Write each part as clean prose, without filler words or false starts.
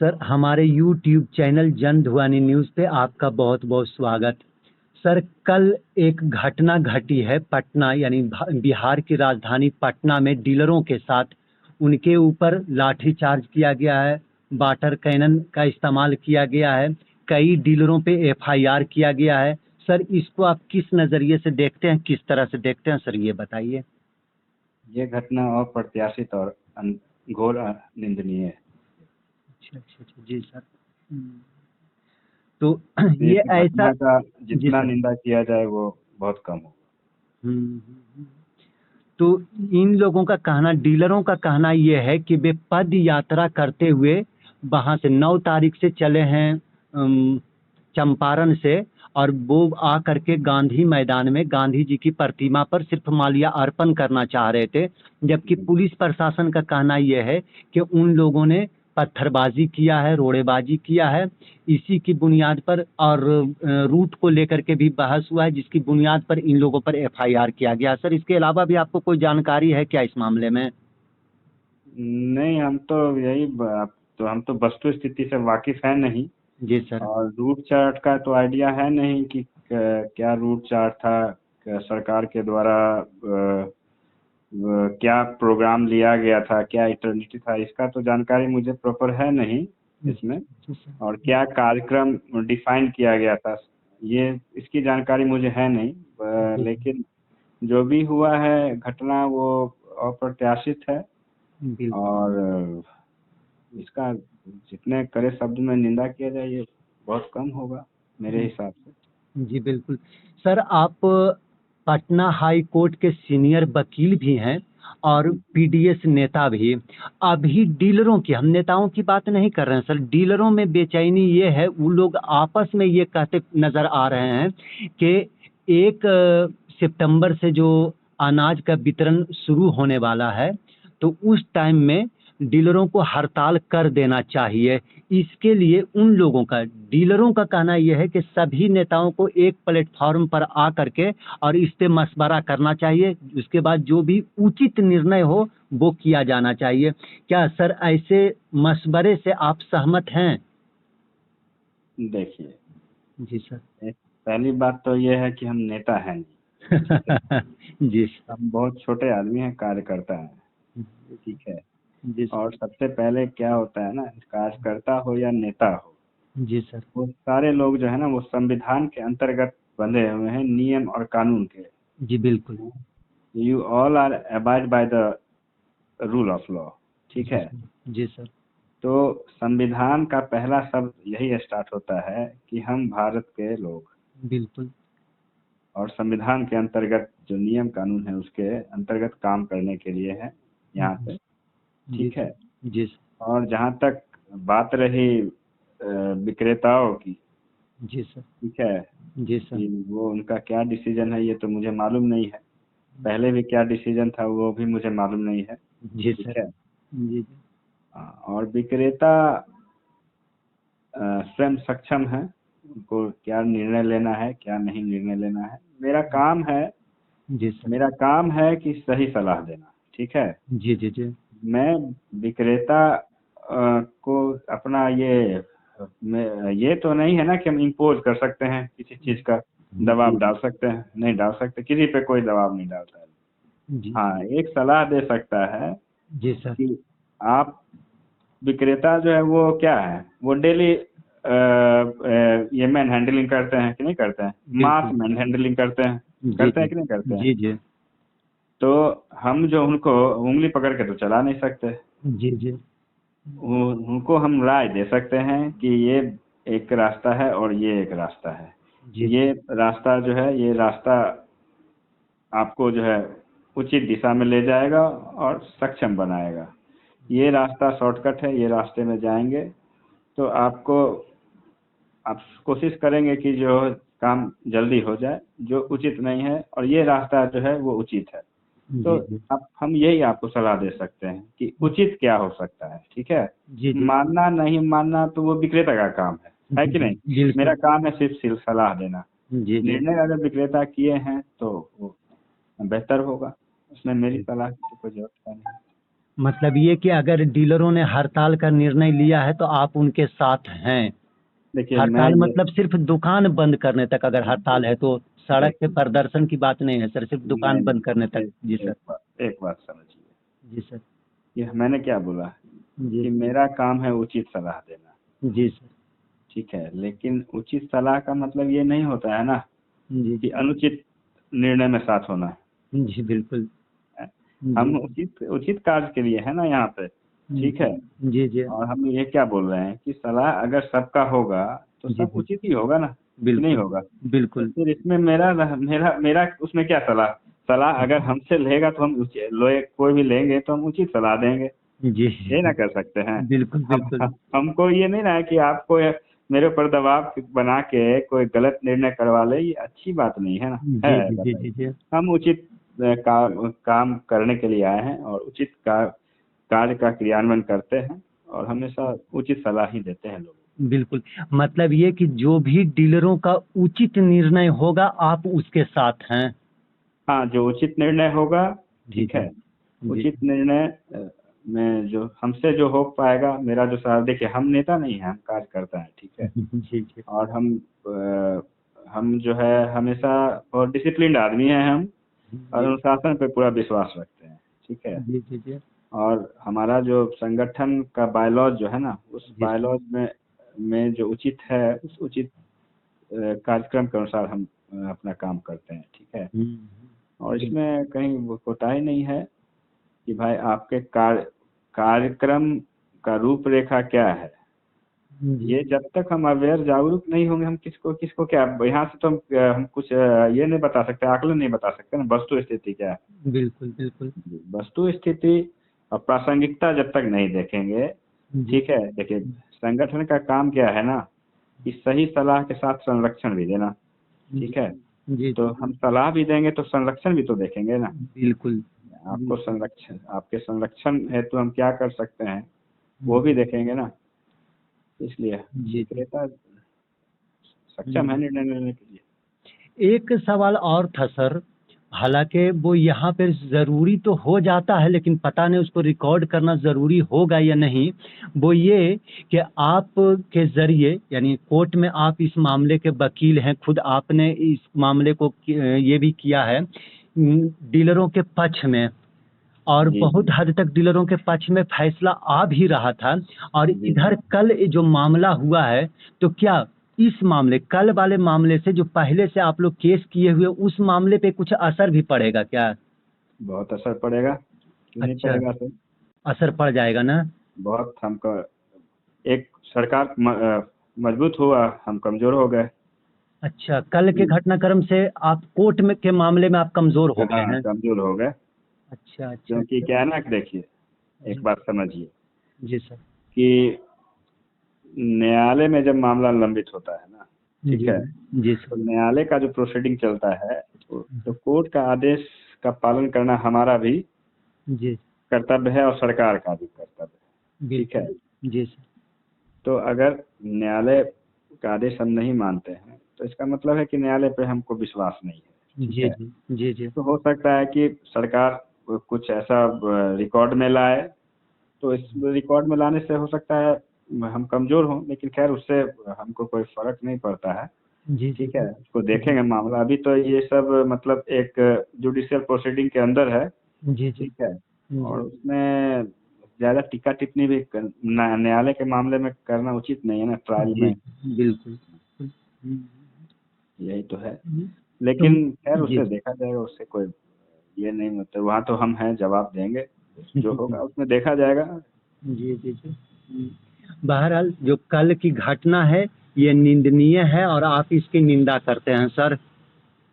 Sir, हमारे YouTube channel जन ध्वनि न्यूज़ पे आपका बहुत बहुत स्वागत। सर, कल एक घटना घटी है पटना यानी बिहार की राजधानी पटना में डीलरों के साथ उनके ऊपर लाठीचार्ज किया गया है, वाटर कैनन का इस्तेमाल किया गया है, कई डीलरों पे एफआईआर किया गया है। सर, इसको आप किस नज़रिए से देखते हैं, किस तरह से देखते हैं सर, ये बताइए। ये घटना अप्रत्याशित और घोर निंदनीय है। अच्छा अच्छा अच्छा, जी सर। तो ये इस ऐसा। घटना का जी जितना सर। निंदा किया जाए वो बहुत कम हो। हम्म। तो इन लोगों का कहना, डीलरों का कहना ये है कि वे पद यात्रा करते हुए वहाँ से 9 तारीख से चले हैं चंपारण से, और वो आ करके गांधी मैदान में गांधी जी की प्रतिमा पर सिर्फ माल्या अर्पण करना चाह रहे थे, जबकि पुलिस प्रशासन का कहना यह है कि उन लोगों ने पत्थरबाजी किया है, रोड़ेबाजी किया है। इसी की बुनियाद पर और रूट को लेकर के भी बहस हुआ है, जिसकी बुनियाद पर इन लोगों पर एफआईआर किया गया। सर, इसके अलावा भी आपको कोई जानकारी है क्या इस मामले में? नहीं, हम तो हम तो वस्तु स्थिति से वाकिफ है नहीं। जी सर। और रूट चार्ट का तो आइडिया है नहीं कि क्या रूट चार्ट था, सरकार के द्वारा क्या प्रोग्राम लिया गया था, क्या इटर्निटी था, इसका तो जानकारी मुझे प्रॉपर है नहीं इसमें। जी सर। और क्या कार्यक्रम डिफाइन किया गया था, ये इसकी जानकारी मुझे है नहीं। जी लेकिन जो भी हुआ है घटना वो अप्रत्याशित है। बिल्कुल। और इसका जितने कड़े शब्द में निंदा किया जाए ये बहुत कम होगा मेरे हिसाब से। जी बिल्कुल। सर, आप पटना हाई कोर्ट के सीनियर वकील भी हैं और पीडीएस नेता भी। अभी डीलरों की, हम नेताओं की बात नहीं कर रहे हैं सर, डीलरों में बेचैनी ये है, वो लोग आपस में ये कहते नजर आ रहे हैं कि 1 सितंबर से जो अनाज का वितरण शुरू होने वाला है, तो उस टाइम में डीलरों को हड़ताल कर देना चाहिए। इसके लिए उन लोगों का, डीलरों का कहना यह है कि सभी नेताओं को एक प्लेटफॉर्म पर आ करके और इस पे मशवरा करना चाहिए, उसके बाद जो भी उचित निर्णय हो वो किया जाना चाहिए। क्या सर ऐसे मशवरे से आप सहमत हैं? देखिए, जी सर। पहली बात तो ये है कि हम नेता हैं नहीं, ठीक है। जी सर। हम बहुत छोटे आदमी हैं, कार्यकर्ता हैं, ठीक है। जी सर। और सबसे पहले क्या होता है ना, कार्यकर्ता हो या नेता हो, जी सर। वो सारे लोग जो है ना वो संविधान के अंतर्गत बंधे हुए हैं, नियम और कानून के। जी बिल्कुल। You all are abide by the rule of law, ठीक जी है। सर। जी सर। तो संविधान का पहला शब्द यही स्टार्ट होता है कि हम भारत के लोग। बिल्कुल। और संविधान के अंतर्गत जो नियम कानून है उसके अंतर्गत काम करने के लिए है यहाँ पे, जी ठीक सर। है। जी सर। और जहाँ तक बात रही विक्रेताओं की, जी सर। ठीक है, जी सर। कि वो उनका क्या डिसीजन है ये तो मुझे मालूम नहीं है। पहले भी क्या डिसीजन था वो भी मुझे मालूम नहीं है, जी ठीक सर। है। जी। और विक्रेता स्वयं सक्षम है, उनको क्या निर्णय लेना है क्या नहीं निर्णय लेना है। जी सर। मेरा काम है कि सही सलाह देना, ठीक है। जी जी जी। मैं विक्रेता को अपना ये तो नहीं है ना कि हम इम्पोज कर सकते हैं किसी चीज का, दबाव डाल सकते हैं, नहीं डाल सकते, किसी पे कोई दबाव नहीं डालता है। जी। हाँ, एक सलाह दे सकता है जी सर। कि आप, विक्रेता जो है वो क्या है, वो डेली ये मैन हैंडलिंग करते हैं कि नहीं करते हैं, मास बिल्कुल। मैन हैंडलिंग जी करते जी। हैं कि नहीं करते हैं। जी जी। तो हम जो उनको उंगली पकड़ के तो चला नहीं सकते। जी जी। उनको हम राय दे सकते हैं कि ये एक रास्ता है और ये एक रास्ता है। जी ये रास्ता जो है, ये रास्ता आपको जो है उचित दिशा में ले जाएगा और सक्षम बनाएगा। ये रास्ता शॉर्टकट है, ये रास्ते में जाएंगे तो आप कोशिश करेंगे कि जो काम जल्दी हो जाए, जो उचित नहीं है, और ये रास्ता जो है वो उचित है। तो जी जी। आप, हम यही आपको सलाह दे सकते हैं कि उचित क्या हो सकता है, ठीक है। जी जी। मानना नहीं मानना तो वो विक्रेता का काम है कि नहीं। मेरा बिल्कुल। काम है सिर्फ सलाह देना। जी जी। निर्णय अगर विक्रेता किए हैं तो वो बेहतर होगा, उसमें मेरी सलाह की तो कोई जरूरत है नहीं। मतलब ये कि अगर डीलरों ने हड़ताल का निर्णय लिया है तो आप उनके साथ हैं। देखिए मैं हड़ताल ये मतलब सिर्फ दुकान बंद करने तक अगर हड़ताल है तो सड़क पे देखिए प्रदर्शन की बात नहीं है सर, सिर्फ नहीं दुकान बंद करने नहीं तक। जी सर। एक बात समझिए। जी सर। ये मैंने क्या बोला जी कि सर। मेरा काम है उचित सलाह देना, जी सर। ठीक है, लेकिन उचित सलाह का मतलब ये नहीं होता है ना जी कि जी। अनुचित निर्णय में साथ होना जी बिल्कुल। है। जी। हम उचित उचित कार्य के लिए है ना यहाँ पे, ठीक है। जी जी। और हम ये क्या बोल रहे हैं कि सलाह अगर सबका होगा तो जी सब जी। उचित ही होगा ना, कि नहीं बिल्कुल। होगा। तो बिल्कुल। फिर इसमें मेरा मेरा उसमें क्या सलाह, सलाह अगर हमसे लेगा तो हम कोई भी लेंगे तो हम उचित सलाह देंगे, जी। ये ना कर सकते हैं। बिल्कुल बिल्कुल। हमको ये नहीं ना है कि आपको मेरे ऊपर दबाव बना के कोई गलत निर्णय करवा ले, ये अच्छी बात नहीं है ना, जी है जी जी बताइए। जी जी। हम उचित काम करने के लिए आए हैं और उचित कार्य का क्रियान्वयन करते हैं और हमेशा उचित सलाह ही देते हैं लोगों बिल्कुल, मतलब ये कि जो भी डीलरों का उचित निर्णय होगा आप उसके साथ हैं। को। हाँ, जो उचित निर्णय होगा, जी ठीक जी। है, जी उचित निर्णय में जो हमसे जो हो पाएगा, मेरा जो साथ, देखिए हम नेता नहीं है, हम कार्यकर्ता हैं, ठीक है। जी जी। और हम जो है हमेशा और डिसिप्लिन्ड आदमी हैं हम, और जी अनुशासन पे पूरा विश्वास रखते हैं, ठीक है। जी जी जी। और हमारा जो संगठन का बायलॉज जो है ना, उस जी सर। बायलॉज में जो उचित है, उस उचित कार्यक्रम के अनुसार हम अपना काम करते हैं, ठीक है। और बिल्कुल। इसमें कहीं वो कोताही नहीं है कि भाई आपके कार्यक्रम का रूपरेखा क्या है, जी ये जब तक हम अवेयर जागरूक नहीं होंगे, हम किसको किसको क्या, यहाँ से तो हम कुछ ये नहीं बता सकते, आकलन नहीं बता सकते ना वस्तु स्थिति क्या है। बिल्कुल बिल्कुल। वस्तु स्थिति और प्रासंगिकता जब तक नहीं देखेंगे, जी ठीक है। देखिए संगठन का काम क्या है ना कि सही सलाह के साथ संरक्षण भी देना, जी ठीक है। जी तो हम सलाह भी देंगे तो संरक्षण भी तो देखेंगे ना। बिल्कुल। आपको संरक्षण, आपके संरक्षण हेतु हम क्या कर सकते हैं वो भी देखेंगे ना। इसलिए जी जी। विक्रेता सक्षम है निर्णय लेने के लिए। एक सवाल और था सर, हालांकि वो यहाँ पे ज़रूरी तो हो जाता है लेकिन पता नहीं उसको रिकॉर्ड करना ज़रूरी होगा या नहीं। वो ये कि आप के ज़रिए यानी कोर्ट में आप इस मामले के वकील हैं, खुद आपने इस मामले को ये भी किया है डीलरों के पक्ष में, और जी बहुत जी हद तक डीलरों के पक्ष में फैसला आ भी रहा था। और जी इधर जी। कल जो मामला हुआ है, तो क्या इस मामले कल वाले मामले से जो पहले से आप लोग केस किए हुए उस मामले पे कुछ असर भी पड़ेगा क्या? बहुत असर पड़ेगा, क्यों नहीं अच्छा, पड़ेगा सर। असर पड़ जाएगा ना? बहुत हमको एक सरकार मजबूत हुआ, हम कमजोर हो गए। अच्छा, कल के घटनाक्रम से आप कोर्ट में के मामले में आप कमज़ोर हो गए हाँ, हैं। कमजोर हो गए। अच्छा, अच्छा, क्योंकि अच्छा। क्या है ना कि देखिए, एक जी, बात समझिए जी सर। कि न्यायालय में जब मामला लंबित होता है ना, ठीक जी, है, जी तो सर। न्यायालय का जो प्रोसीडिंग चलता है, तो कोर्ट का आदेश का पालन करना हमारा भी जी, कर्तव्य है और सरकार का भी कर्तव्य है, ठीक है। बिल्कुल। जी सर। तो अगर न्यायालय का आदेश हम नहीं मानते हैं तो इसका मतलब है कि न्यायालय पे हमको विश्वास नहीं है, ठीक जी, है। जी, जी, जी। तो हो सकता है कि सरकार कुछ ऐसा रिकॉर्ड में लाए, तो इस रिकॉर्ड में लाने से हो सकता है हम कमजोर हों, लेकिन खैर उससे हमको कोई फर्क नहीं पड़ता है, जी, जी, ठीक है। जी। उसको जी, देखेंगे मामला, अभी तो ये सब मतलब एक जुडिशियल प्रोसीडिंग के अंदर है, जी, जी। ठीक है। जी, और उसमें ज़्यादा टीका टिप्पणी भी न्यायालय के मामले में करना उचित नहीं है ना, ट्रायल जी, में। बिल्कुल। हुँ, यही तो है। हुँ। तो लेकिन खैर जी, उससे देखा जाएगा, उससे कोई ये नहीं, मतलब वहाँ तो हम हैं, जवाब देंगे, जो होगा उसमें देखा जाएगा। जी, जी, जी। बहरहाल जो कल की घटना है, ये निंदनीय है और आप इसकी निंदा करते हैं सर।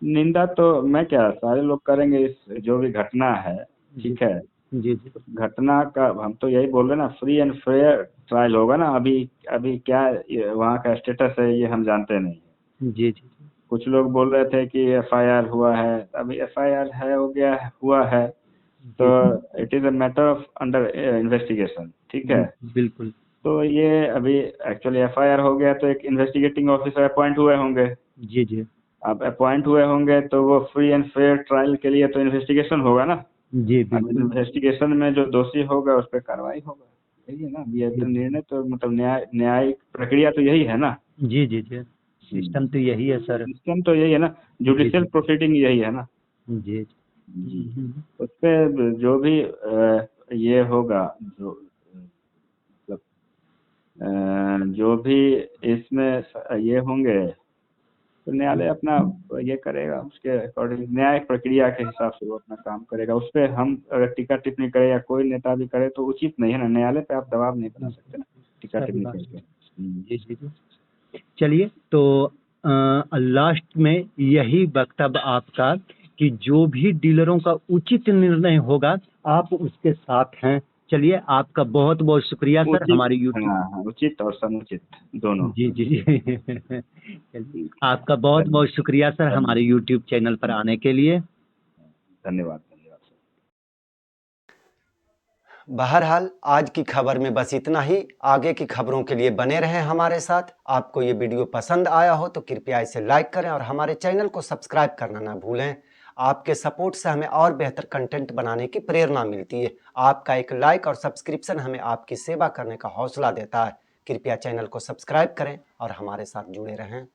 निंदा तो मैं क्या, सारे लोग करेंगे, इस जो भी घटना है, जी, ठीक है। जी, जी। उस घटना का हम तो यही बोल रहे हैं ना, फ्री एंड फेयर ट्रायल होगा ना। अभी अभी क्या वहाँ का स्टेटस है ये हम जानते नहीं। जी, जी, कुछ लोग बोल रहे थे कि एफआईआर हुआ है, अभी एफआईआर है, हो गया है, हुआ है, तो जी, it is a matter of under investigation, ठीक है। बिल्कुल। तो ये अभी एक्चुअली एफआईआर हो गया तो एक इन्वेस्टिगेटिंग ऑफिसर अपॉइंट हुए होंगे। जी, जी। अब अपॉइंट हुए होंगे तो वो फ्री एंड फेयर ट्रायल के लिए तो इन्वेस्टिगेशन होगा ना। जी, अब बिल्कुल। इन्वेस्टिगेशन में जो दोषी होगा उस पर कार्रवाई होगा, यही है ना। ये तो जी, निर्णय तो मतलब न्यायिक प्रक्रिया तो यही है ना। जी, जी, जी। सिस्टम तो यही है सर। सिस्टम तो यही है ना, जी, जुडिशियल जी। प्रोसीडिंग यही है ना। जी। जी। हुँ। उस पे जो भी ये होगा, जो मतलब जो भी इसमें ये होंगे, तो न्यायालय अपना ये करेगा, उसके अकॉर्डिंग न्यायिक प्रक्रिया के हिसाब से वो अपना काम करेगा। उस पे हम अगर टीका टिप्पणी करें या कोई नेता भी करे तो उचित नहीं है ना, न्यायालय पे आप दबाव नहीं बना सकते ना टीका सही टिप्पणी बात करके। है। जी, जी, जी। चलिए तो लास्ट में यही वक्तव्य आपका कि जो भी डीलरों का उचित निर्णय होगा, आप उसके साथ हैं। चलिए आपका बहुत-बहुत शुक्रिया सर उचित, हमारे यूट्यूब। हाँ हाँ, उचित और समुचित दोनों। जी, जी, जी। चलिए ठीक है। आपका बहुत-बहुत शुक्रिया सर हमारे धन्यवाद। यूट्यूब चैनल पर आने के लिए। धन्यवाद धन्यवाद सर। बहरहाल आज की खबर में बस इतना ही। आगे की खबरों के लिए बने रहें हमारे साथ। आपको ये वीडियो पसंद आया हो तो कृपया इसे लाइक करें और हमारे चैनल को सब्सक्राइब करना ना भूलें। आपके सपोर्ट से हमें और बेहतर कंटेंट बनाने की प्रेरणा मिलती है। आपका एक लाइक और सब्सक्रिप्शन हमें आपकी सेवा करने का हौसला देता है। कृपया चैनल को सब्सक्राइब करें और हमारे साथ जुड़े रहें।